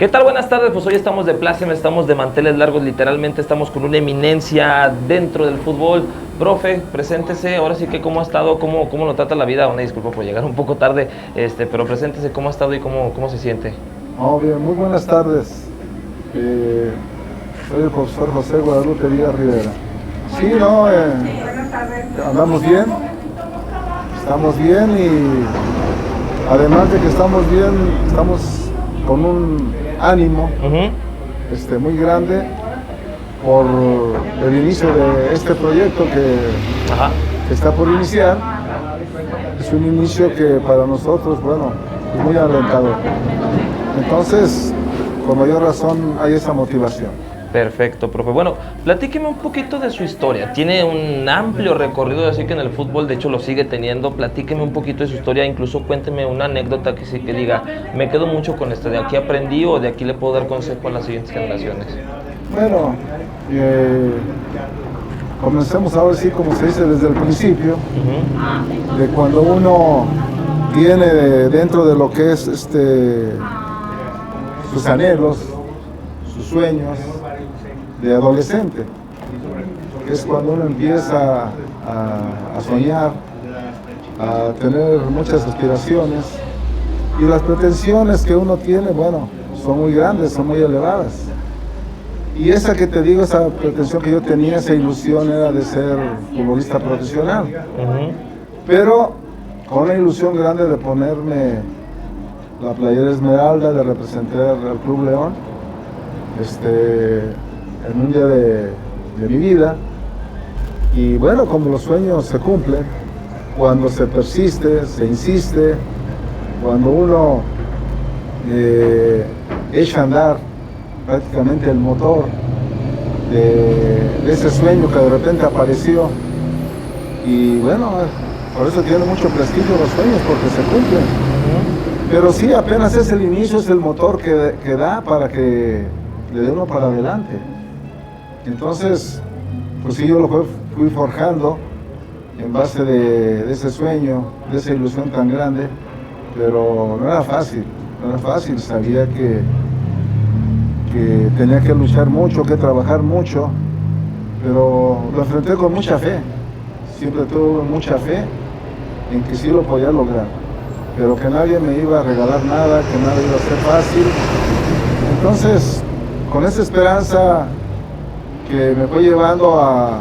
¿Qué tal? Buenas tardes, pues hoy estamos de pláceme, estamos de manteles largos, literalmente estamos con una eminencia dentro del fútbol. Profe, preséntese, ahora sí que cómo ha estado, cómo lo trata la vida. Una disculpa por llegar un poco tarde, pero preséntese cómo ha estado y cómo se siente. Bien, muy buenas tardes. Soy el profesor José Guadalupe Díaz Rivera. Sí, andamos bien, estamos bien y además de que estamos bien, estamos con un ánimo muy grande por el inicio de este proyecto que está por iniciar. Es un inicio que para nosotros, es muy alentador. Entonces, con mayor razón hay esa motivación. Perfecto, profe. Bueno, platíqueme un poquito de su historia. Tiene un amplio recorrido, así que en el fútbol, de hecho, lo sigue teniendo. Platíqueme un poquito de su historia, incluso cuénteme una anécdota que diga, me quedo mucho con esto, de aquí aprendí o de aquí le puedo dar consejo a las siguientes generaciones. Bueno, comencemos ahora sí, como se dice desde el principio, de cuando uno viene dentro de lo que es sus anhelos, sus sueños de adolescente, que es cuando uno empieza a soñar, a tener muchas aspiraciones, y las pretensiones que uno tiene, son muy grandes, son muy elevadas. Y esa que te digo, esa pretensión que yo tenía, esa ilusión era de ser futbolista profesional, pero con una ilusión grande de ponerme la playera esmeralda, de representar al Club León en un día de mi vida. Y como los sueños se cumplen, cuando se persiste, se insiste, cuando uno echa a andar prácticamente el motor de ese sueño que de repente apareció. Y por eso tiene mucho prestigio los sueños, porque se cumplen. Pero sí, apenas es el inicio, es el motor que da para que le dé uno para adelante. Entonces, pues sí, yo lo fui forjando en base de ese sueño, de esa ilusión tan grande, pero no era fácil, sabía que tenía que luchar mucho, que trabajar mucho, pero lo enfrenté con mucha fe, siempre tuve mucha fe en que sí lo podía lograr, pero que nadie me iba a regalar nada, que nada iba a ser fácil. Entonces, con esa esperanza que me fue llevando a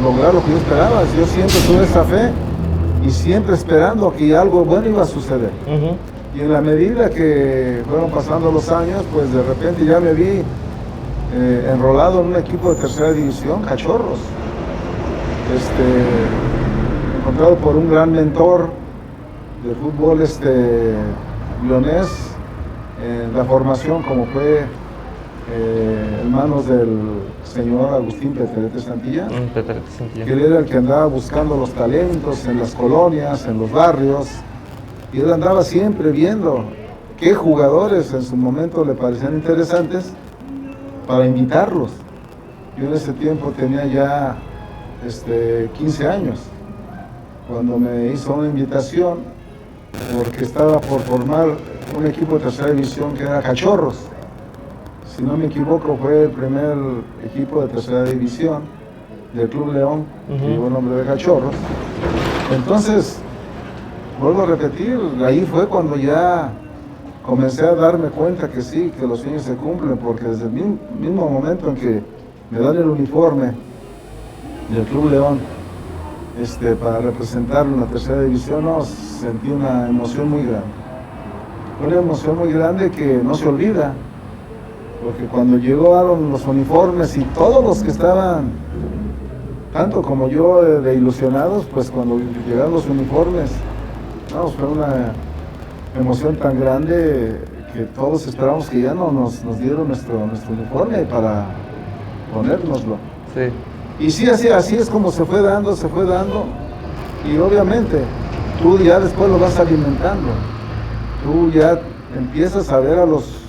lograr lo que yo esperaba, yo siempre tuve esa fe y siempre esperando que algo bueno iba a suceder. Y en la medida que fueron pasando los años, pues de repente ya me vi enrolado en un equipo de tercera división, Cachorros, encontrado por un gran mentor de fútbol leonés, en la formación, como fue en manos del señor Agustín Peterete Santillán, que él era el que andaba buscando los talentos en las colonias, en los barrios, y él andaba siempre viendo qué jugadores en su momento le parecían interesantes para invitarlos. Yo en ese tiempo tenía ya 15 años, cuando me hizo una invitación, porque estaba por formar un equipo de tercera división que era Cachorros. Si no me equivoco, fue el primer equipo de tercera división del Club León, que llevó el nombre de Cachorros. Entonces, vuelvo a repetir, ahí fue cuando ya comencé a darme cuenta que sí, que los sueños se cumplen, porque desde el mismo momento en que me dan el uniforme del Club León para representarlo en la tercera división, sentí una emoción muy grande. Una emoción muy grande que no se olvida, porque cuando llegaron los uniformes y todos los que estaban, tanto como yo, de ilusionados, pues cuando llegaron los uniformes, fue una emoción tan grande que todos esperamos que ya no nos dieron nuestro uniforme para ponérnoslo. Sí. Y sí, así es como se fue dando, y obviamente tú ya después lo vas alimentando. Tú ya empiezas a ver a los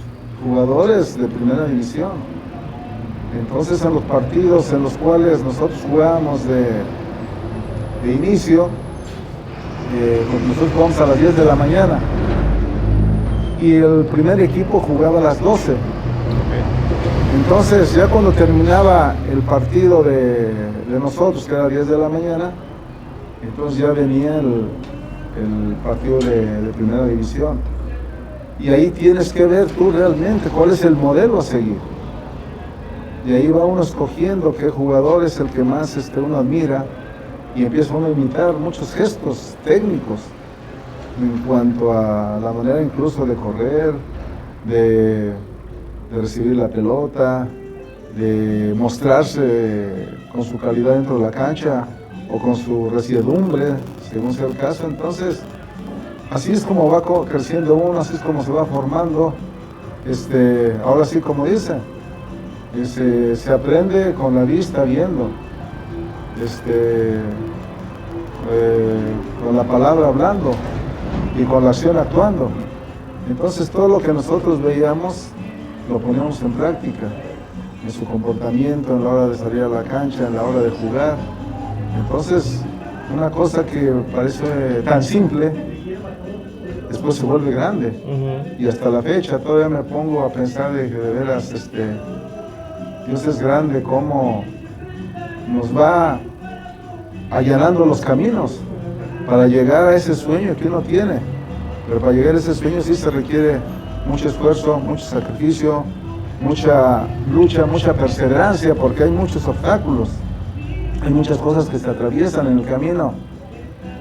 jugadores de primera división. Entonces, en los partidos en los cuales nosotros jugábamos de inicio, nosotros jugamos a las 10 de la mañana. y el primer equipo jugaba a las 12. Entonces, ya cuando terminaba el partido de nosotros, que era a 10 de la mañana, entonces ya venía el partido de primera división. Y ahí tienes que ver tú realmente cuál es el modelo a seguir. Y ahí va uno escogiendo qué jugador es el que más uno admira, y empieza uno a imitar muchos gestos técnicos en cuanto a la manera incluso de correr, de recibir la pelota, de mostrarse con su calidad dentro de la cancha o con su resiedumbre, según sea el caso. Entonces, así es como va creciendo uno, así es como se va formando. Ahora sí, como dice, se aprende con la vista viendo, con la palabra hablando y con la acción actuando. Entonces, todo lo que nosotros veíamos lo ponemos en práctica, en su comportamiento, en la hora de salir a la cancha, en la hora de jugar. Entonces, una cosa que parece tan simple, después se vuelve grande. Y hasta la fecha todavía me pongo a pensar de que de veras Dios es grande, cómo nos va allanando los caminos para llegar a ese sueño que uno tiene. Pero para llegar a ese sueño sí se requiere mucho esfuerzo, mucho sacrificio, mucha lucha, mucha perseverancia, porque hay muchos obstáculos, hay muchas cosas que se atraviesan en el camino,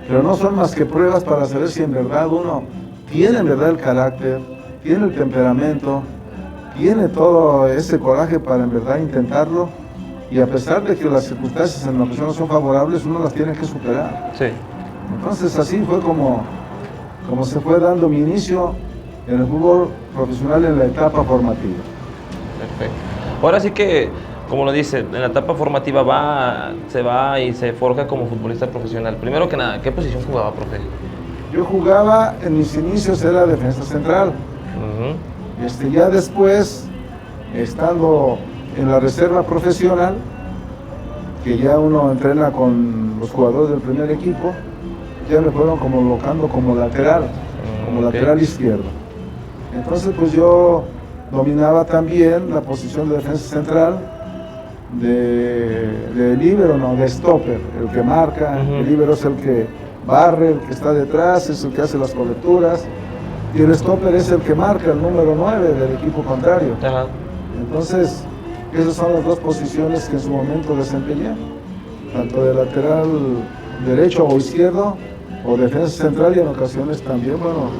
pero no son más que pruebas para saber si en verdad uno tiene en verdad el carácter, tiene el temperamento, tiene todo ese coraje para en verdad intentarlo, y a pesar de que las circunstancias en ocasiones no son favorables, uno las tiene que superar. Sí. Entonces así fue como se fue dando mi inicio en el fútbol profesional en la etapa formativa. Perfecto. Ahora sí que, como lo dice, en la etapa formativa se va y se forja como futbolista profesional. Primero que nada, ¿qué posición jugaba, profe? Yo jugaba, en mis inicios era defensa central. Ya después, estando en la reserva profesional, que ya uno entrena con los jugadores del primer equipo, ya me fueron colocando como lateral, lateral izquierdo. Entonces, pues yo dominaba también la posición de defensa central, de líbero, no, de stopper, el que marca. El líbero es el que barre, el que está detrás, es el que hace las coberturas, y el stopper es el que marca, el número 9 del equipo contrario. Entonces, esas son las dos posiciones que en su momento desempeñé, tanto de lateral derecho o izquierdo, o defensa central, y en ocasiones también, bueno,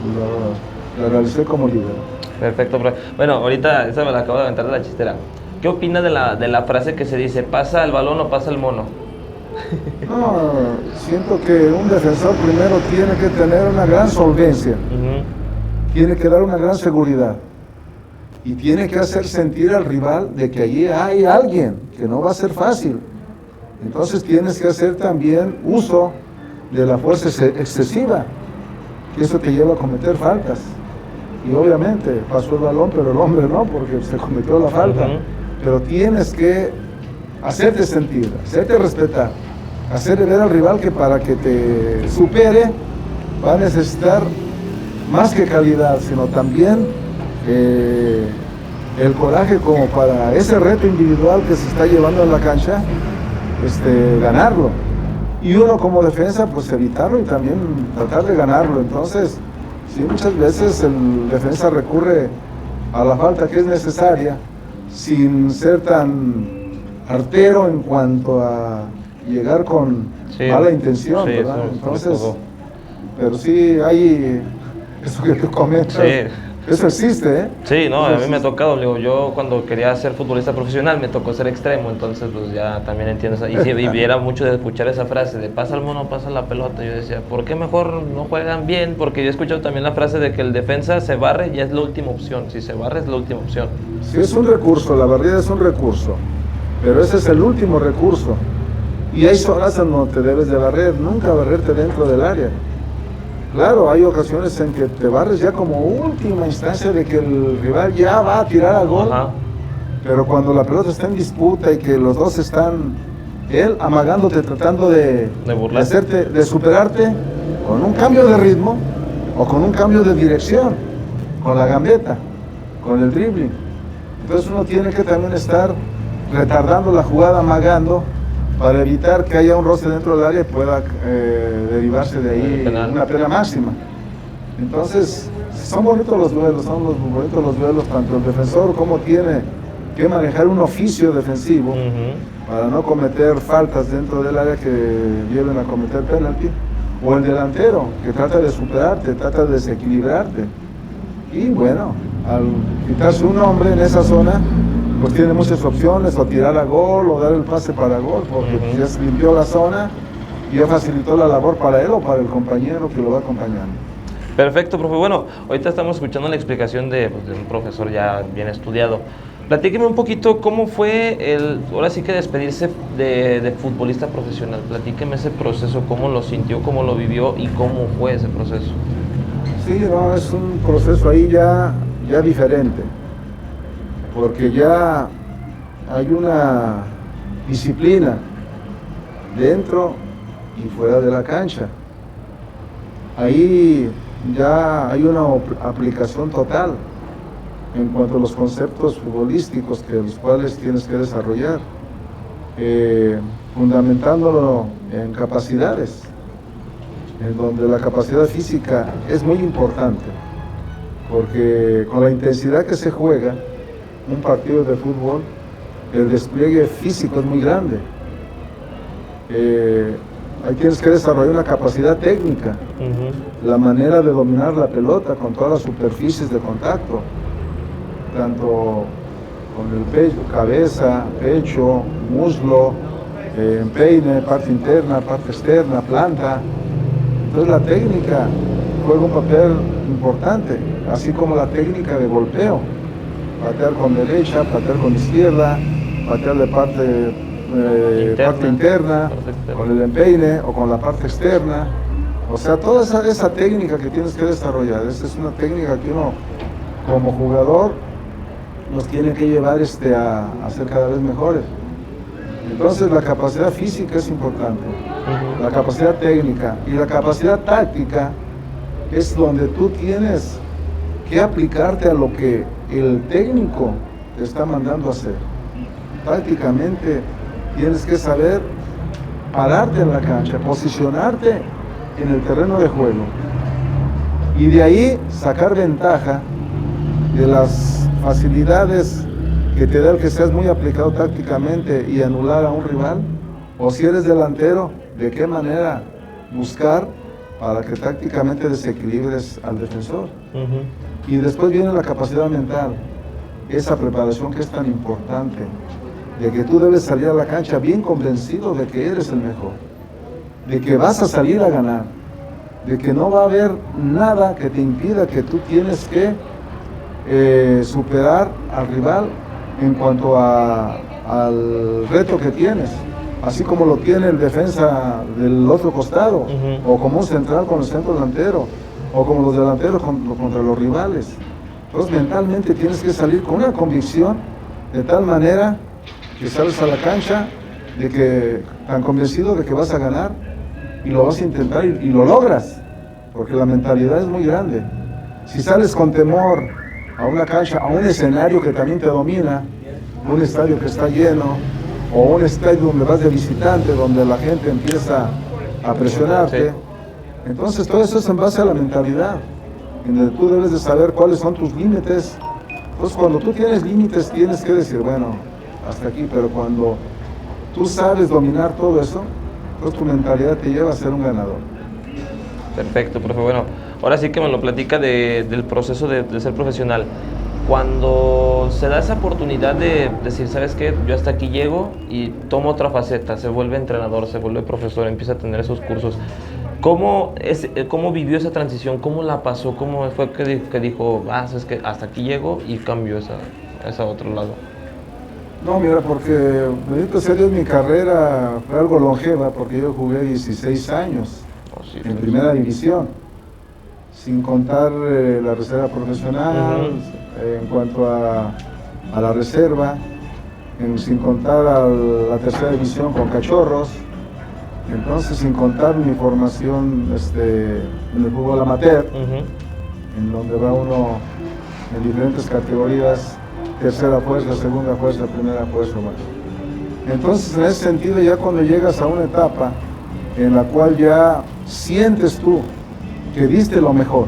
la realicé como líbero. Perfecto, profe. Bueno, ahorita esa me la acabo de aventar de la chistera. ¿Qué opina de la frase que se dice, pasa el balón o pasa el mono? No, siento que un defensor primero tiene que tener una gran solvencia, tiene que dar una gran seguridad, y tiene que hacer sentir al rival de que allí hay alguien, que no va a ser fácil. Entonces tienes que hacer también uso de la fuerza excesiva, que eso te lleva a cometer faltas. Y obviamente pasó el balón, pero el hombre no, porque se cometió la falta. Pero tienes que hacerte sentir, hacerte respetar, hacerle ver al rival que para que te supere va a necesitar más que calidad, sino también el coraje como para ese reto individual que se está llevando en la cancha, ganarlo. Y uno como defensa, pues evitarlo y también tratar de ganarlo. Entonces, sí, muchas veces el defensa recurre a la falta que es necesaria, sin ser tan artero en cuanto a llegar con mala intención, ¿verdad? Entonces, pero sí hay eso que tú comentas. Eso existe, ¿eh? Sí, no, a mí me ha tocado, digo, yo cuando quería ser futbolista profesional me tocó ser extremo, entonces pues ya también entiendo eso. Y era mucho de escuchar esa frase de pasa el mono, pasa la pelota. Yo decía, ¿por qué mejor no juegan bien? Porque yo he escuchado también la frase de que el defensa se barre y es la última opción. Si se barre es la última opción. Sí, es un recurso, la barrida es un recurso, pero ese es el último recurso. Y hay zonas en donde te debes de barrer, nunca barrerte dentro del área. Claro, hay ocasiones en que te barres ya como última instancia de que el rival ya va a tirar al gol. Pero cuando la pelota está en disputa y que los dos están, él amagándote, tratando de superarte con un cambio de ritmo o con un cambio de dirección. con la gambeta, con el dribbling. Entonces uno tiene que también estar retardando la jugada, amagando, para evitar que haya un roce dentro del área y pueda derivarse de ahí una pena máxima. Entonces, son bonitos los duelos, tanto el defensor como tiene que manejar un oficio defensivo para no cometer faltas dentro del área que lleven a cometer penalti, o el delantero que trata de superarte, trata de desequilibrarte. Y bueno, al quitarse un hombre en esa zona, pues tiene muchas opciones, o tirar a gol, o dar el pase para gol, porque ya se limpió la zona y ya facilitó la labor para él o para el compañero que lo va acompañando. Perfecto, profe. Bueno, ahorita estamos escuchando la explicación de un profesor ya bien estudiado. Platíqueme un poquito cómo fue ahora sí que despedirse de futbolista profesional. Platíqueme ese proceso, cómo lo sintió, cómo lo vivió y cómo fue ese proceso. Sí, no, es un proceso ahí ya diferente, porque ya hay una disciplina dentro y fuera de la cancha. Ahí ya hay una aplicación total en cuanto a los conceptos futbolísticos los cuales tienes que desarrollar, fundamentándolo en capacidades, en donde la capacidad física es muy importante, porque con la intensidad que se juega un partido de fútbol, el despliegue físico es muy grande. Ahí tienes que desarrollar una capacidad técnica, la manera de dominar la pelota con todas las superficies de contacto, tanto con el pecho, cabeza, pecho, muslo, empeine, parte interna, parte externa, planta. Entonces la técnica juega un papel importante, así como la técnica de golpeo, patear con derecha, patear con izquierda, patear de parte interna, con el empeine o con la parte externa. O sea, toda esa técnica que tienes que desarrollar, esa es una técnica que uno como jugador nos tiene que llevar a ser cada vez mejores. Entonces la capacidad física es importante, la capacidad técnica y la capacidad táctica es donde tú tienes que aplicarte a lo que el técnico te está mandando a hacer. Prácticamente tienes que saber pararte en la cancha, posicionarte en el terreno de juego y de ahí sacar ventaja de las facilidades que te da el que seas muy aplicado tácticamente y anular a un rival, o si eres delantero, de qué manera buscar para que tácticamente desequilibres al defensor. Y después viene la capacidad mental, esa preparación que es tan importante, de que tú debes salir a la cancha bien convencido de que eres el mejor, de que vas a salir a ganar, de que no va a haber nada que te impida que tú tienes que superar al rival en cuanto al reto que tienes, así como lo tiene el defensa del otro costado, o como un central con el centro delantero, o como los delanteros contra los rivales. Entonces mentalmente tienes que salir con una convicción de tal manera que sales a la cancha tan convencido de que vas a ganar y lo vas a intentar y lo logras, porque la mentalidad es muy grande. Si sales con temor a una cancha, a un escenario que también te domina, un estadio que está lleno, o un estadio donde vas de visitante, donde la gente empieza a presionarte, entonces todo eso es en base a la mentalidad, en donde tú debes de saber cuáles son tus límites. Entonces cuando tú tienes límites tienes que decir, bueno, hasta aquí, pero cuando tú sabes dominar todo eso, entonces tu mentalidad te lleva a ser un ganador. Perfecto, profe. Bueno, ahora sí que me lo platica del proceso de ser profesional. Cuando se da esa oportunidad de decir, ¿sabes qué? Yo hasta aquí llego y tomo otra faceta, se vuelve entrenador, se vuelve profesor, empieza a tener esos cursos. ¿Cómo vivió esa transición? ¿Cómo la pasó? ¿Cómo fue que dijo, es que hasta aquí llego y cambio esa otro lado? No, mira, porque bendito sea Dios, mi carrera fue algo longeva, porque yo jugué 16 años en primera división, sin contar la reserva profesional, en cuanto a la reserva, sin contar a la tercera división con cachorros, entonces sin contar mi formación en el fútbol amateur, en donde va uno en diferentes categorías, tercera fuerza, segunda fuerza, primera fuerza. Entonces, en ese sentido, ya cuando llegas a una etapa en la cual ya sientes tú que diste lo mejor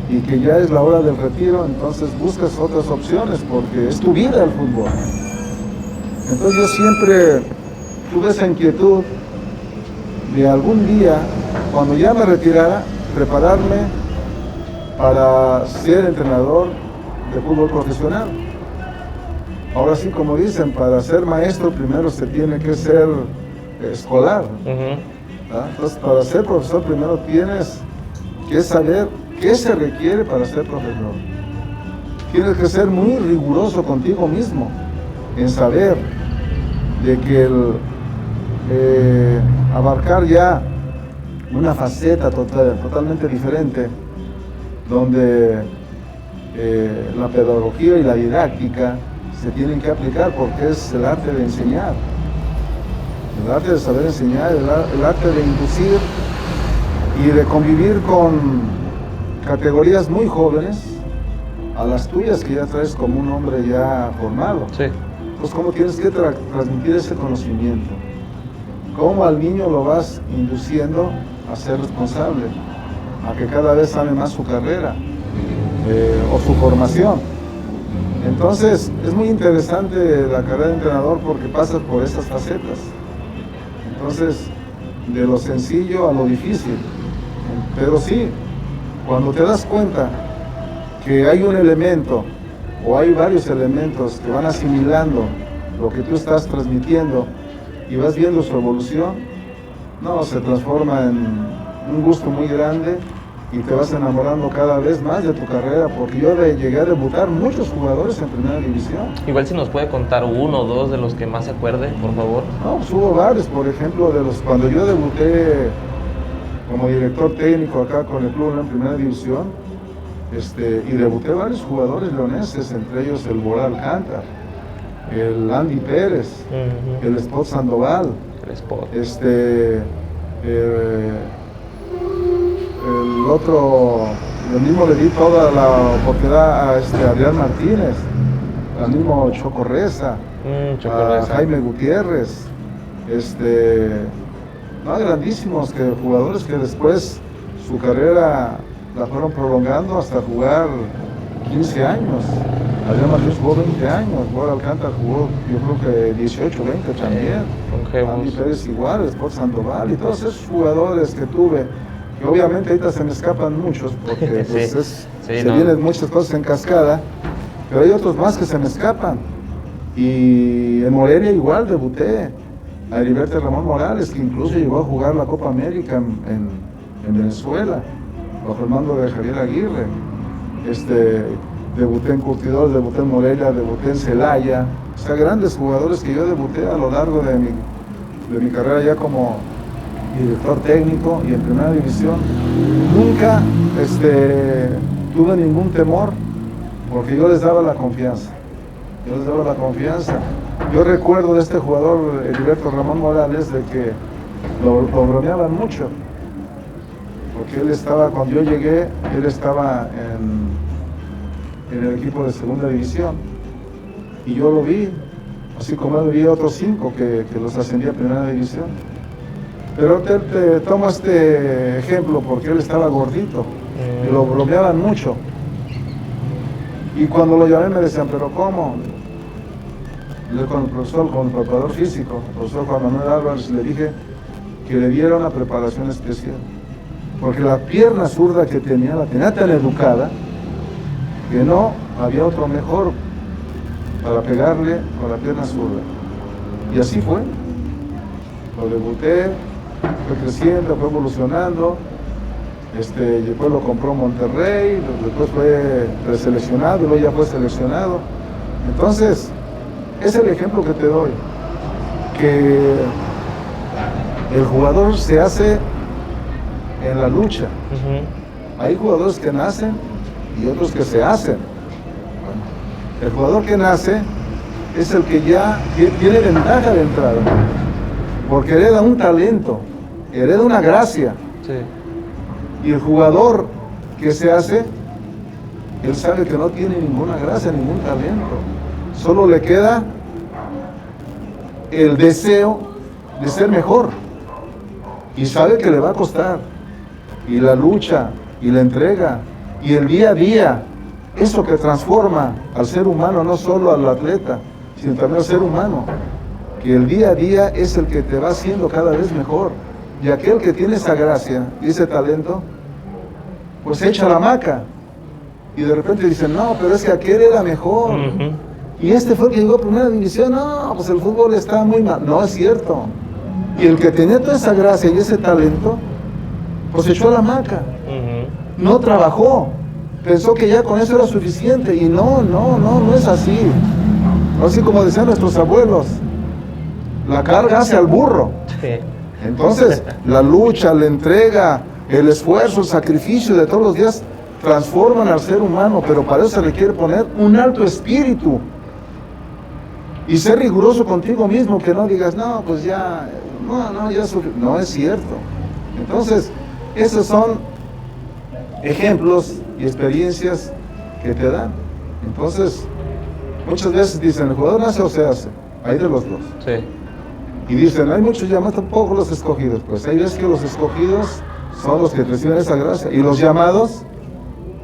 y que ya es la hora del retiro, entonces buscas otras opciones porque es tu vida el fútbol. Entonces yo siempre tuve esa inquietud de algún día, cuando ya me retirara, prepararme para ser entrenador de fútbol profesional. Ahora sí, como dicen, para ser maestro primero se tiene que ser escolar. Entonces, para ser profesor primero tienes que saber qué se requiere para ser profesor. Tienes que ser muy riguroso contigo mismo en saber de que abarcar ya una faceta totalmente diferente, donde la pedagogía y la didáctica se tienen que aplicar porque es el arte de enseñar, el arte de saber enseñar, el arte de inducir y de convivir con categorías muy jóvenes a las tuyas que ya traes como un hombre ya formado. Sí. Entonces, ¿cómo tienes que transmitir ese conocimiento? ¿Cómo al niño lo vas induciendo a ser responsable, a que cada vez ame más su carrera o su formación? Entonces, es muy interesante la carrera de entrenador porque pasas por estas facetas. Entonces, de lo sencillo a lo difícil. Pero sí, cuando te das cuenta que hay un elemento o hay varios elementos que van asimilando lo que tú estás transmitiendo y vas viendo su evolución, no, se transforma en un gusto muy grande y te vas enamorando cada vez más de tu carrera, porque yo llegué a debutar muchos jugadores en primera división. Igual si nos puede contar uno o dos de los que más se acuerde, por favor. No, pues hubo varios, por ejemplo, cuando yo debuté como director técnico acá con el club en primera división, y debuté varios jugadores leoneses, entre ellos el Bora Alcántara, el Andy Pérez, el Spot Sandoval, El Spot. El otro, el mismo le di toda la oportunidad a Adrián Martínez, al mismo Choco Reza, a Jaime Gutiérrez, grandísimos jugadores que después su carrera la fueron prolongando hasta jugar 15 años. Adrián Martínez jugó 20 años, Bora Alcántara jugó yo creo que 18, 20 también. Andy Pérez igual, Sport Sandoval y todos esos jugadores que tuve. Y obviamente ahorita se me escapan muchos porque pues, vienen muchas cosas en cascada, pero hay otros más que se me escapan. Y en Morelia igual debuté a Heriberto Ramón Morales, que incluso llegó a jugar la Copa América en Venezuela, bajo el mando de Javier Aguirre. Debuté en Curtidor, debuté en Morelia, debuté en Celaya. O sea, grandes jugadores que yo debuté a lo largo de mi carrera ya como director técnico y en primera división. Nunca tuve ningún temor porque yo les daba la confianza. Yo recuerdo de este jugador, Heriberto Ramón Morales, de que lo bromeaban mucho. Porque él estaba, cuando yo llegué, él estaba en el equipo de segunda división. Y yo lo vi, así como él vi a otros 5 que los ascendía a primera división. Pero te tomo este ejemplo porque él estaba gordito y lo bromeaban mucho. Y cuando lo llamé me decían, ¿pero cómo? Yo con el profesor, con el preparador físico, el profesor Juan Manuel Álvarez, le dije que le diera una preparación especial. Porque la pierna zurda que tenía, la tenía tan educada que no había otro mejor para pegarle con la pierna zurda. Y así fue. Lo debuté, fue creciendo, fue evolucionando. Después lo compró Monterrey, después fue preseleccionado, luego ya fue seleccionado. Entonces, es el ejemplo que te doy, que el jugador se hace en la lucha. Hay jugadores que nacen y otros que se hacen. Bueno, el jugador que nace es el que ya tiene ventaja de entrada, porque hereda un talento, hereda una gracia. Sí. Y el jugador que se hace Él sabe que no tiene ninguna gracia, ningún talento. Solo le queda el deseo de ser mejor. Y sabe que le va a costar. Y la lucha, y la entrega, y el día a día, eso que transforma al ser humano, no solo al atleta, sino también al ser humano. Que el día a día es el que te va haciendo cada vez mejor. Y aquel que tiene esa gracia y ese talento, pues echa la hamaca. Y de repente dicen, no, pero es que aquel era mejor. Y este fue el que llegó a primera división. No, pues el fútbol está muy mal. No, es cierto. Y el que tenía toda esa gracia y ese talento, pues echó la hamaca. No trabajó. Pensó que ya con eso era suficiente. Y no es así. Así como decían nuestros abuelos, la carga hace al burro. Sí. Entonces, la lucha, la entrega, el esfuerzo, el sacrificio de todos los días transforman al ser humano, pero para eso se le quiere poner un alto espíritu y ser riguroso contigo mismo, que no digas, no, pues ya, no es cierto. Entonces, esos son ejemplos y experiencias que te dan. Entonces, muchas veces dicen, el jugador nace o se hace, hay de los dos. Sí. Y dicen, hay muchos llamados, tampoco los escogidos. Pues hay veces que los escogidos son los que reciben esa gracia. Y los llamados,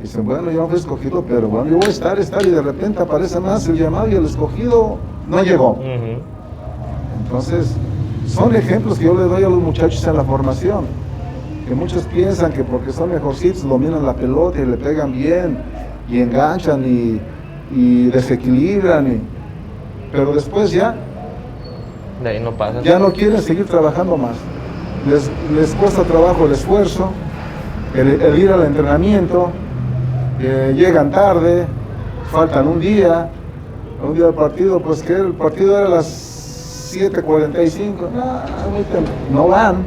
dicen, bueno, yo no fui escogido, pero bueno, yo voy a estar, y de repente aparece más el llamado y el escogido no llegó. Entonces, son ejemplos que yo le doy a los muchachos en la formación. Que muchos piensan que porque son mejorcitos dominan la pelota y le pegan bien, y enganchan y desequilibran, pero después ya de ahí no pasa. Ya no quieren seguir trabajando más. Les cuesta trabajo el esfuerzo, el ir al entrenamiento, llegan tarde, faltan un día del partido, pues que el partido era a las 7:45, no van.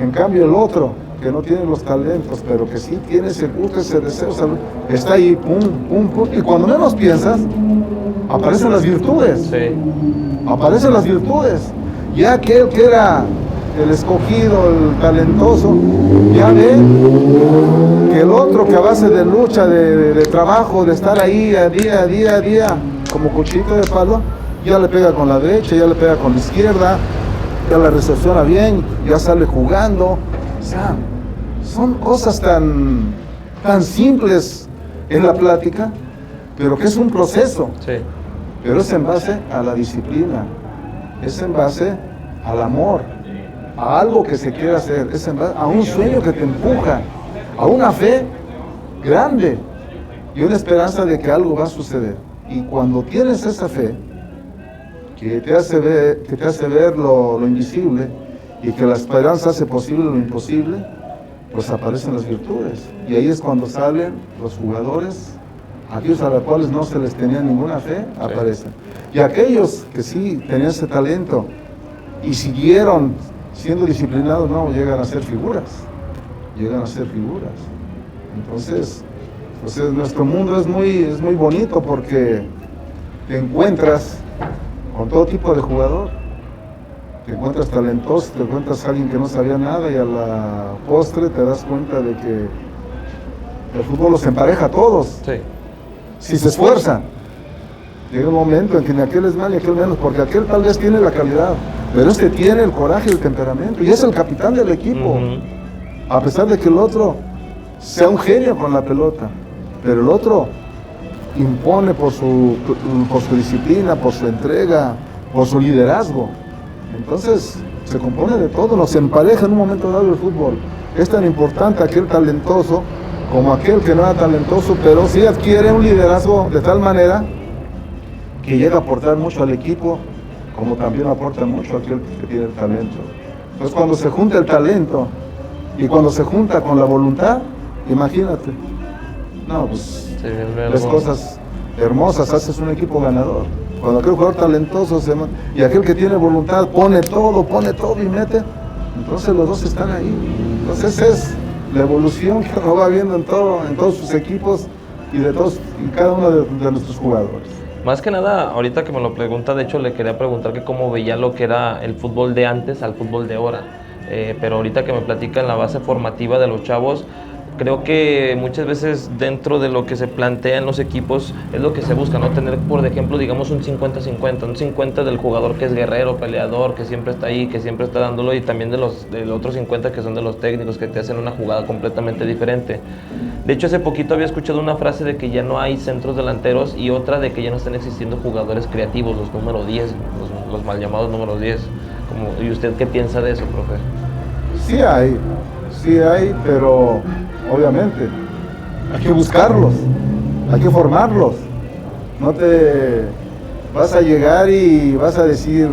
En cambio el otro, que no tiene los talentos, pero que sí tiene ese gusto, ese deseo, está ahí, pum, y cuando menos piensas, aparecen las virtudes. Sí. Aparecen las virtudes. Ya aquel que era el escogido, el talentoso, ya ve que el otro que a base de lucha, de trabajo, de estar ahí a día, como cuchillito de palo, ya le pega con la derecha, ya le pega con la izquierda, ya la recepciona bien, ya sale jugando. O sea, son cosas tan simples en la plática, pero que es un proceso. Sí. Pero es en base a la disciplina, es en base al amor, a algo que se quiere hacer, es en base a un sueño que te empuja, a una fe grande y una esperanza de que algo va a suceder. Y cuando tienes esa fe, que te hace ver lo invisible y que la esperanza hace posible lo imposible, pues aparecen las virtudes. Y ahí es cuando salen los jugadores, aquellos a los cuales no se les tenía ninguna fe, aparecen. Y aquellos que sí tenían ese talento y siguieron siendo disciplinados, no, llegan a ser figuras. Entonces, pues nuestro mundo es muy bonito porque te encuentras con todo tipo de jugador. Te encuentras talentoso, te encuentras a alguien que no sabía nada y a la postre te das cuenta de que el fútbol los empareja a todos. Sí. Si se esfuerzan, llega un momento en que ni aquel es mal ni aquel menos, porque aquel tal vez tiene la calidad, pero este tiene el coraje y el temperamento, y es el capitán del equipo, a pesar de que el otro sea un genio con la pelota, pero el otro impone por su disciplina, por su entrega, por su liderazgo. Entonces, se compone de todo, nos empareja en un momento dado el fútbol. Es tan importante aquel talentoso como aquel que no era talentoso, pero sí adquiere un liderazgo de tal manera que llega a aportar mucho al equipo, como también aporta mucho aquel que tiene el talento. Entonces, cuando se junta el talento y cuando se junta con la voluntad, imagínate, no, pues las cosas hermosas, haces un equipo ganador. Cuando aquel jugador talentoso y aquel que tiene voluntad pone todo y mete, entonces los dos están ahí. Entonces es la evolución que uno va viendo en todos sus equipos y de todos y cada uno de nuestros jugadores. Más que nada, ahorita que me lo pregunta, de hecho le quería preguntar que cómo veía lo que era el fútbol de antes al fútbol de ahora. Pero ahorita que me platica en la base formativa de los chavos, creo que muchas veces dentro de lo que se plantea en los equipos es lo que se busca, ¿no? Tener, por ejemplo, digamos un 50-50, un 50 del jugador que es guerrero, peleador, que siempre está ahí, que siempre está dándolo, y también del otro 50 que son de los técnicos, que te hacen una jugada completamente diferente. De hecho, hace poquito había escuchado una frase de que ya no hay centros delanteros y otra de que ya no están existiendo jugadores creativos, los número 10, los mal llamados números 10. ¿Y usted qué piensa de eso, profe? Sí hay, pero obviamente hay que buscarlos, hay que formarlos. No te vas a llegar y vas a decir,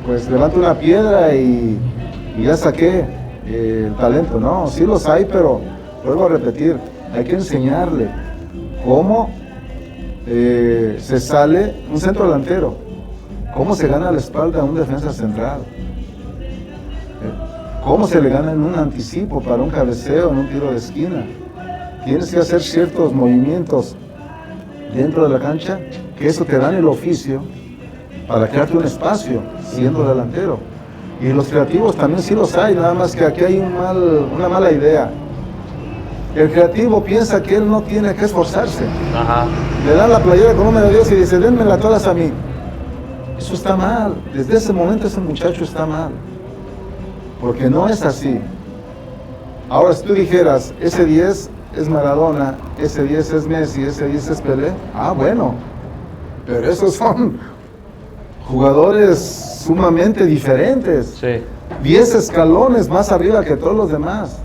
pues levanta una piedra y ya saqué el talento. No, sí los hay, pero vuelvo a repetir, hay que enseñarle cómo se sale un centro delantero, cómo se gana la espalda a un defensa central, cómo se le gana en un anticipo para un cabeceo, en un tiro de esquina. Tienes que hacer ciertos movimientos dentro de la cancha, que eso te dan el oficio para crearte un espacio siendo delantero. Y los creativos también sí los hay, nada más que aquí hay una mala idea. El creativo piensa que él no tiene que esforzarse. Ajá. Le dan la playera con número 10 y dice, denmela todas a mí. Eso está mal. Desde ese momento ese muchacho está mal. Porque no es así. Ahora, si tú dijeras, ese 10 es Maradona, ese 10 es Messi, ese 10 es Pelé, bueno, pero esos son jugadores sumamente diferentes. Sí. 10 escalones más arriba que todos los demás.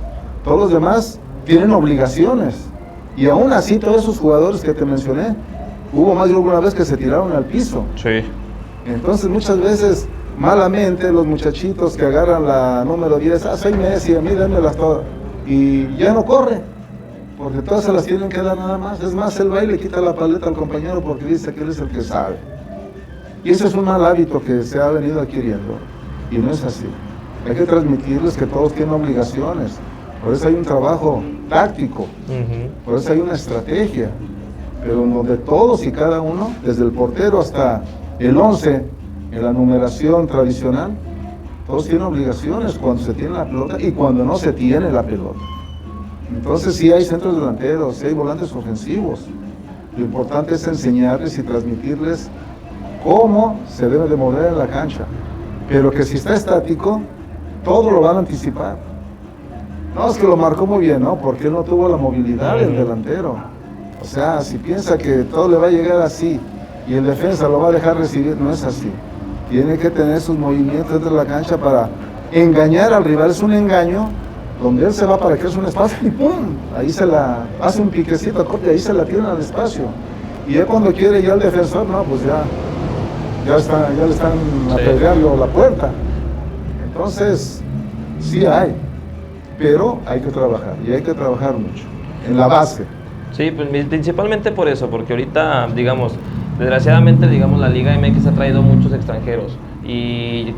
Todos los demás tienen obligaciones. Y aún así, todos esos jugadores que te mencioné, hubo más de alguna vez que se tiraron al piso. Sí. Entonces, muchas veces, malamente, los muchachitos que agarran la número 10, soy Messi, a mí démelas todas. Y ya no corre, porque todas se las tienen que dar nada más. Es más, él va y le quita la paleta al compañero porque dice que él es el que sabe. Y ese es un mal hábito que se ha venido adquiriendo. Y no es así. Hay que transmitirles que todos tienen obligaciones. Por eso hay un trabajo táctico, por eso hay una estrategia. Pero en donde todos y cada uno, desde el portero hasta el 11, en la numeración tradicional, todos tienen obligaciones cuando se tiene la pelota y cuando no se tiene la pelota. Entonces sí hay centros delanteros, sí hay volantes ofensivos. Lo importante es enseñarles y transmitirles cómo se debe de mover en la cancha. Pero que si está estático, todo lo van a anticipar. No, es que lo marcó muy bien, ¿no? Porque no tuvo la movilidad el delantero. O sea, si piensa que todo le va a llegar así y el defensa lo va a dejar recibir, no es así. Tiene que tener sus movimientos dentro de la cancha para engañar al rival. Es un engaño donde él se va para que es un espacio y ¡pum! Ahí se la hace un piquecito corto y ahí se la tiene al espacio. Y ya cuando quiere ya el defensor, no, pues ya le están apedreando la puerta. Entonces, sí hay, pero hay que trabajar y hay que trabajar mucho en la base. Sí, pues principalmente por eso, porque ahorita, digamos, desgraciadamente, digamos, la Liga MX ha traído muchos extranjeros y,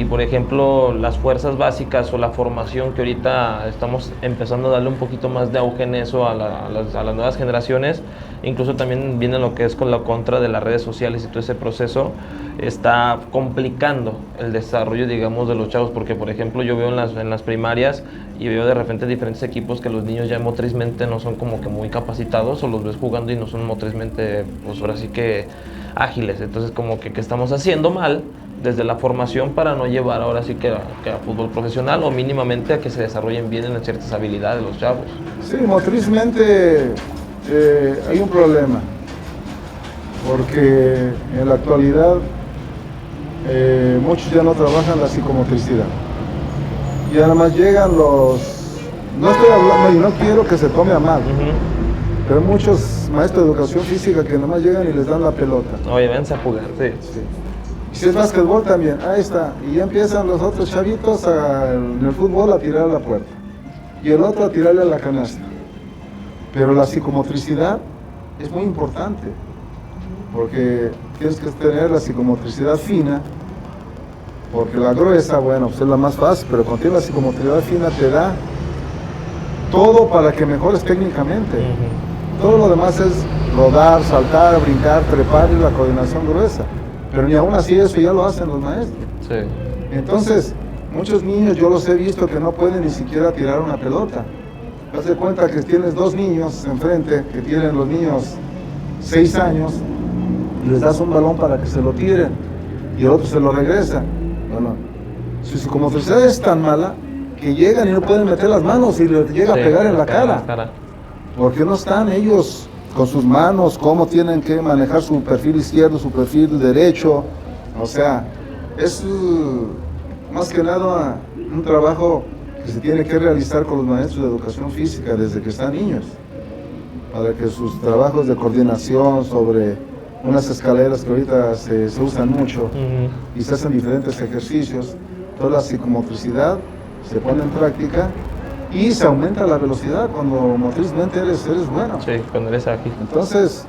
por ejemplo, las fuerzas básicas o la formación que ahorita estamos empezando a darle un poquito más de auge en eso a las nuevas generaciones, incluso también viene lo que es con la contra de las redes sociales y todo ese proceso, está complicando el desarrollo, digamos, de los chavos, porque, por ejemplo, yo veo en las primarias y veo de repente diferentes equipos que los niños ya motrizmente no son como que muy capacitados o los ves jugando y no son motrizmente, pues ahora sí que ágiles. Entonces, como que estamos haciendo mal desde la formación para no llevar ahora sí que a fútbol profesional o mínimamente a que se desarrollen bien en ciertas habilidades los chavos. Sí, motrizmente hay un problema, porque en la actualidad muchos ya no trabajan la psicomotricidad. Ya nada más llegan los... No estoy hablando y no quiero que se tome a mal, pero hay muchos maestros de educación física que nada más llegan y les dan la pelota. Oye, vense a jugar, sí. Y si es básquetbol también, ahí está. Y ya empiezan los otros chavitos en el fútbol a tirar a la puerta. Y el otro a tirarle a la canasta. Pero la psicomotricidad es muy importante. Porque tienes que tener la psicomotricidad fina. Porque la gruesa, bueno, pues es la más fácil. Pero cuando tienes la psicomotricidad fina te da todo para que mejores técnicamente. Todo lo demás es rodar, saltar, brincar, trepar y la coordinación gruesa. Pero ni aún así eso ya lo hacen los maestros. Sí. Entonces, muchos niños yo los he visto que no pueden ni siquiera tirar una pelota. Haz de cuenta que tienes dos niños enfrente, que tienen los niños 6 años, y les das un balón para que se lo tiren, y el otro se lo regresa. Bueno, si su motricidad es tan mala, que llegan y no pueden meter las manos y les llega a pegar en la cara. Porque no están ellos con sus manos, cómo tienen que manejar su perfil izquierdo, su perfil derecho. O sea, es más que nada un trabajo que se tiene que realizar con los maestros de educación física desde que están niños, para que sus trabajos de coordinación sobre unas escaleras que ahorita se usan mucho y se hacen diferentes ejercicios, toda la psicomotricidad se pone en práctica y se aumenta la velocidad cuando motrizmente eres bueno. Sí, cuando eres ágil. Entonces,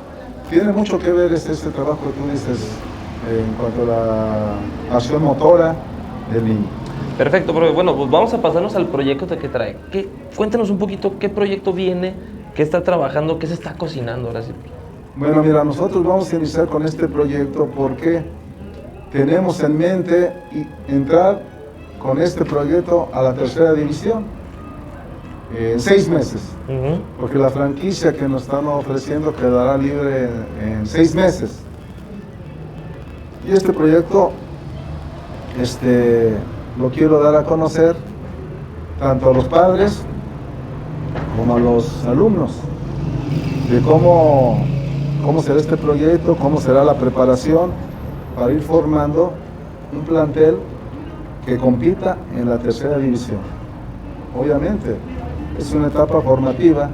tiene mucho que ver este trabajo que tú dices en cuanto a la acción motora del niño. Perfecto, profe. Bueno, pues vamos a pasarnos al proyecto que trae. Cuéntanos un poquito qué proyecto viene, qué está trabajando, qué se está cocinando ahora sí. Bueno, mira, nosotros vamos a iniciar con este proyecto porque tenemos en mente entrar con este proyecto a la tercera división en 6 meses, porque la franquicia que nos están ofreciendo quedará libre en 6 meses. Y este proyecto lo quiero dar a conocer tanto a los padres como a los alumnos, de cómo será este proyecto, cómo será la preparación para ir formando un plantel que compita en la tercera división. Obviamente, es una etapa formativa,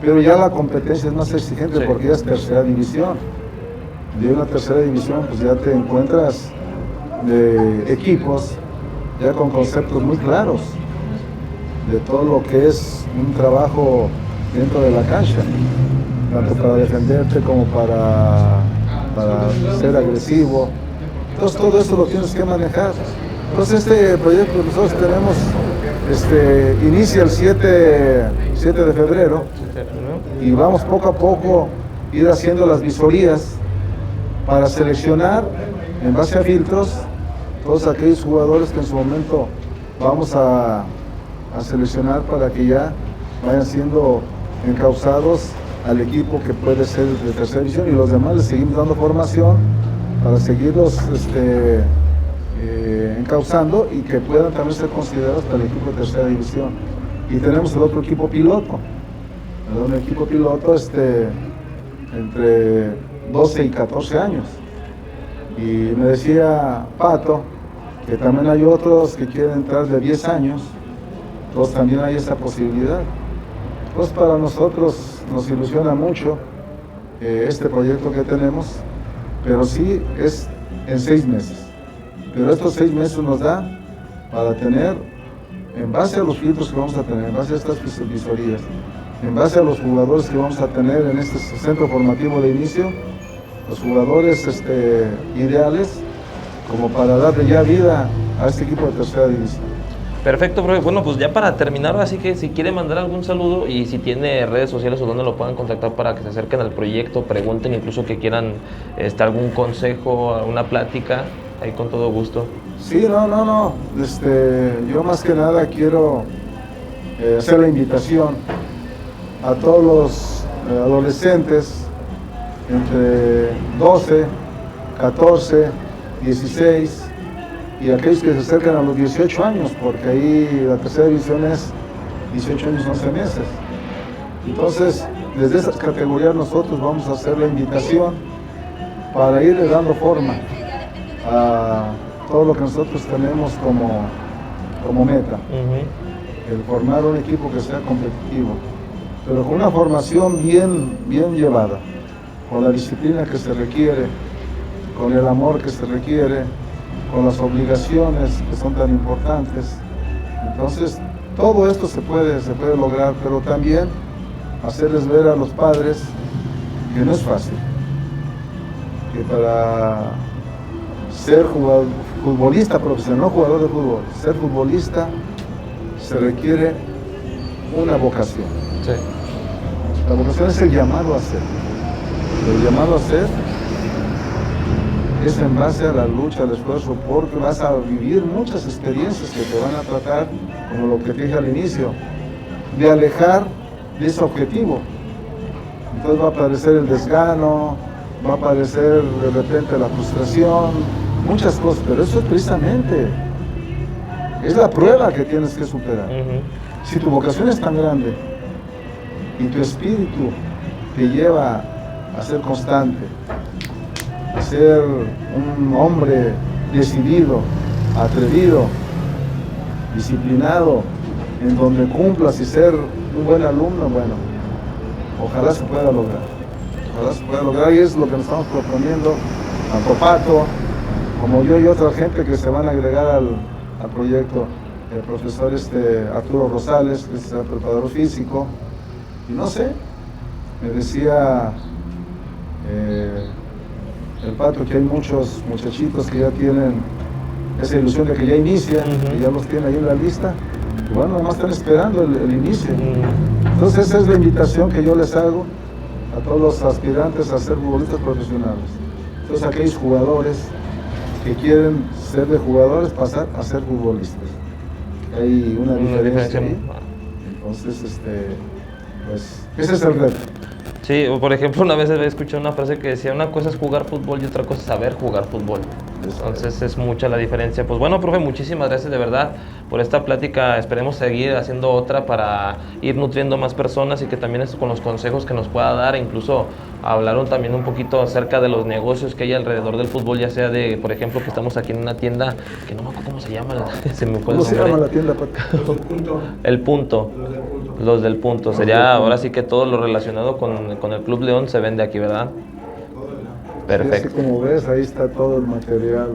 pero ya la competencia es más exigente porque ya es tercera división. Y en la tercera división pues ya te encuentras de equipos ya con conceptos muy claros de todo lo que es un trabajo dentro de la cancha, tanto para defenderte como para ser agresivo. Entonces todo eso lo tienes que manejar. Entonces este proyecto que nosotros tenemos inicia el 7 de febrero y vamos poco a poco ir haciendo las visorías para seleccionar en base a filtros todos aquellos jugadores que en su momento vamos a seleccionar para que ya vayan siendo encausados al equipo que puede ser de tercera división, y los demás les seguimos dando formación para seguirlos encauzando y que puedan también ser considerados para el equipo de tercera división. Y tenemos el otro equipo piloto, un equipo piloto entre 12 y 14 años. Y me decía Pato que también hay otros que quieren entrar de 10 años, entonces también hay esa posibilidad. Pues para nosotros nos ilusiona mucho este proyecto que tenemos, pero sí es en 6 meses. Pero estos 6 meses nos da para tener, en base a los filtros que vamos a tener, en base a estas visorías, en base a los jugadores que vamos a tener en este centro formativo de inicio, los jugadores ideales como para darle ya vida a este equipo de tercera división. Perfecto, profe. Bueno, pues ya para terminar, así que si quiere mandar algún saludo y si tiene redes sociales o donde lo puedan contactar para que se acerquen al proyecto, pregunten, incluso que quieran algún consejo, alguna plática, ahí con todo gusto. Sí, no. Yo más que nada quiero hacer la invitación a todos los adolescentes entre 12, 14, 16 y aquellos que se acercan a los 18 años, porque ahí la tercera división es 18 años, 11 meses. Entonces, desde esas categorías nosotros vamos a hacer la invitación para irle dando forma a todo lo que nosotros tenemos como meta, el formar un equipo que sea competitivo, pero con una formación bien llevada, con la disciplina que se requiere, con el amor que se requiere, con las obligaciones que son tan importantes. Entonces, todo esto se puede lograr, pero también hacerles ver a los padres que no es fácil, que para ser futbolista profesional, no jugador de fútbol, ser futbolista se requiere una vocación. Sí. La vocación es el llamado a ser. El llamado a ser es en base a la lucha, al esfuerzo, porque vas a vivir muchas experiencias que te van a tratar, como lo que te dije al inicio, de alejar de ese objetivo. Entonces va a aparecer el desgano, va a aparecer de repente la frustración, muchas cosas, pero eso es precisamente, es la prueba que tienes que superar. Si tu vocación es tan grande y tu espíritu te lleva a ser constante, a ser un hombre decidido, atrevido, disciplinado, en donde cumplas y ser un buen alumno, bueno, ojalá se pueda lograr. Ojalá se pueda lograr y es lo que nos estamos proponiendo, tanto Pato como yo y otra gente que se van a agregar al proyecto. El profesor Arturo Rosales, que es el preparador físico, y no sé, me decía el Pato que hay muchos muchachitos que ya tienen esa ilusión de que ya inician, que ya los tienen ahí en la lista, y bueno, nada más están esperando el inicio. Entonces esa es la invitación que yo les hago a todos los aspirantes a ser futbolistas profesionales. Entonces aquellos jugadores que quieren ser de jugadores pasar a ser futbolistas. Hay una diferencia ahí. Entonces, pues, ese es el reto. Sí, o por ejemplo, una vez escuché una frase que decía, una cosa es jugar fútbol y otra cosa es saber jugar fútbol. Entonces es mucha la diferencia. Pues bueno, profe, muchísimas gracias de verdad por esta plática. Esperemos seguir haciendo otra para ir nutriendo más personas y que también con los consejos que nos pueda dar, incluso hablaron también un poquito acerca de los negocios que hay alrededor del fútbol, ya sea de, por ejemplo, que estamos aquí en una tienda, que no me acuerdo cómo se llama, se me fue el nombre. ¿Cómo se llama la tienda, Pato? El Punto. Los del Punto. Sería ahora sí que todo lo relacionado con el Club León se vende aquí, ¿verdad? Perfecto. Sí, como ves, ahí está todo el material.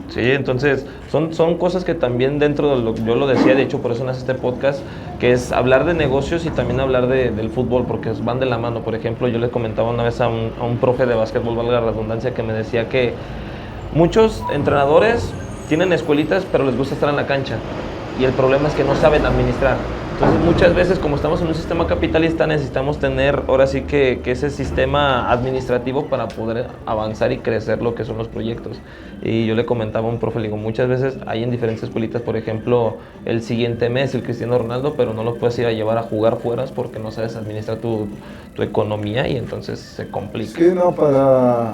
Sí, entonces son cosas que también dentro de lo que yo lo decía, de hecho por eso nace este podcast, que es hablar de negocios y también hablar del fútbol, porque van de la mano. Por ejemplo, yo le comentaba una vez a un profe de básquetbol, valga la redundancia, que me decía que muchos entrenadores tienen escuelitas, pero les gusta estar en la cancha, y el problema es que no saben administrar. Entonces muchas veces, como estamos en un sistema capitalista, necesitamos tener ahora sí que ese sistema administrativo para poder avanzar y crecer lo que son los proyectos. Y yo le comentaba a un profe, le digo, muchas veces hay en diferentes escuelitas, por ejemplo, el siguiente mes el Cristiano Ronaldo, pero no lo puedes ir a llevar a jugar fuera porque no sabes administrar tu economía y entonces se complica. Sí, no, para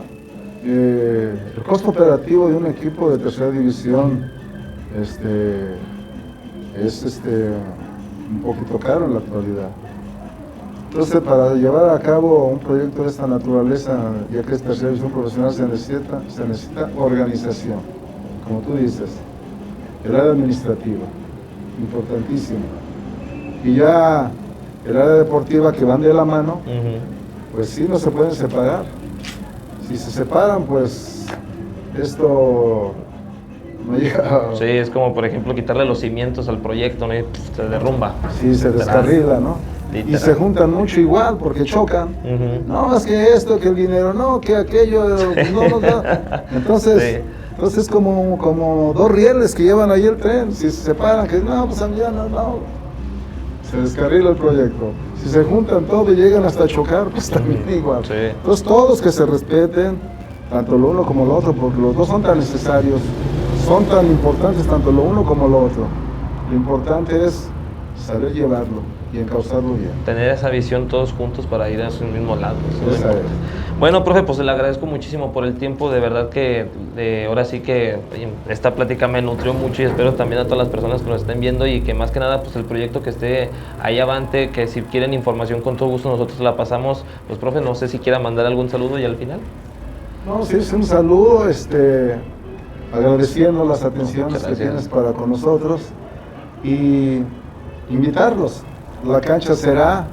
el costo operativo de un equipo de tercera división es un poquito caro en la actualidad. Entonces, para llevar a cabo un proyecto de esta naturaleza, ya que es tercera división profesional, se necesita organización, como tú dices, el área administrativa, importantísimo. Y ya el área deportiva, que van de la mano, pues sí, no se pueden separar. Si se separan, pues esto no llega. Sí, es como por ejemplo quitarle los cimientos al proyecto, ¿no? Y se derrumba. Sí, se descarrila, ¿no? Literal. Y se juntan mucho igual porque chocan. No, es que esto, que el dinero, no, que aquello, no. Entonces, entonces es como dos rieles que llevan ahí el tren. Si se separan, que no, pues ya no. Se descarrila el proyecto. Si se juntan todos y llegan hasta chocar, pues también igual. Sí. Entonces todos que se respeten, tanto lo uno como lo otro, porque los dos son tan necesarios, son tan importantes tanto lo uno como lo otro. Lo importante es saber llevarlo y encauzarlo bien. Tener esa visión todos juntos para ir hacia el mismo lado. Esa es. Bueno, profe, pues le agradezco muchísimo por el tiempo, de verdad que ahora sí que esta plática me nutrió mucho y espero también a todas las personas que nos estén viendo y que más que nada pues el proyecto que esté ahí avante, que si quieren información con todo gusto nosotros la pasamos. Pues profe, no sé si quiera mandar algún saludo y al final. No, sí, es un saludo, agradeciendo las atenciones que tienes para con nosotros y invitarlos. La cancha será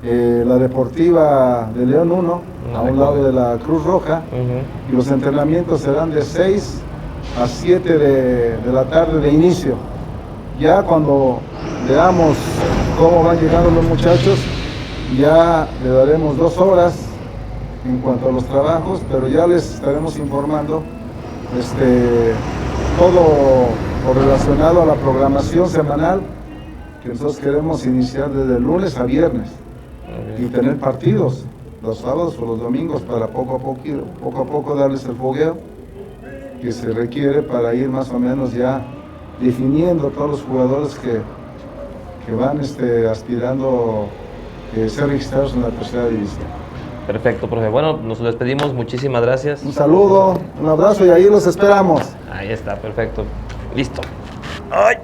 la Deportiva de León 1, a un lado de la Cruz Roja, y los entrenamientos serán de 6 a 7 de la tarde de inicio. Ya cuando veamos cómo van llegando los muchachos, ya le daremos 2 horas en cuanto a los trabajos, pero ya les estaremos informando todo lo relacionado a la programación semanal que nosotros queremos iniciar desde lunes a viernes y tener partidos los sábados o los domingos para poco a poco darles el fogueo que se requiere para ir más o menos ya definiendo todos los jugadores que que van aspirando ser registrados en la tercera división. Perfecto, profe. Bueno, nos despedimos. Muchísimas gracias. Un saludo, un abrazo y ahí los esperamos. Ahí está, perfecto. Listo. ¡Ay!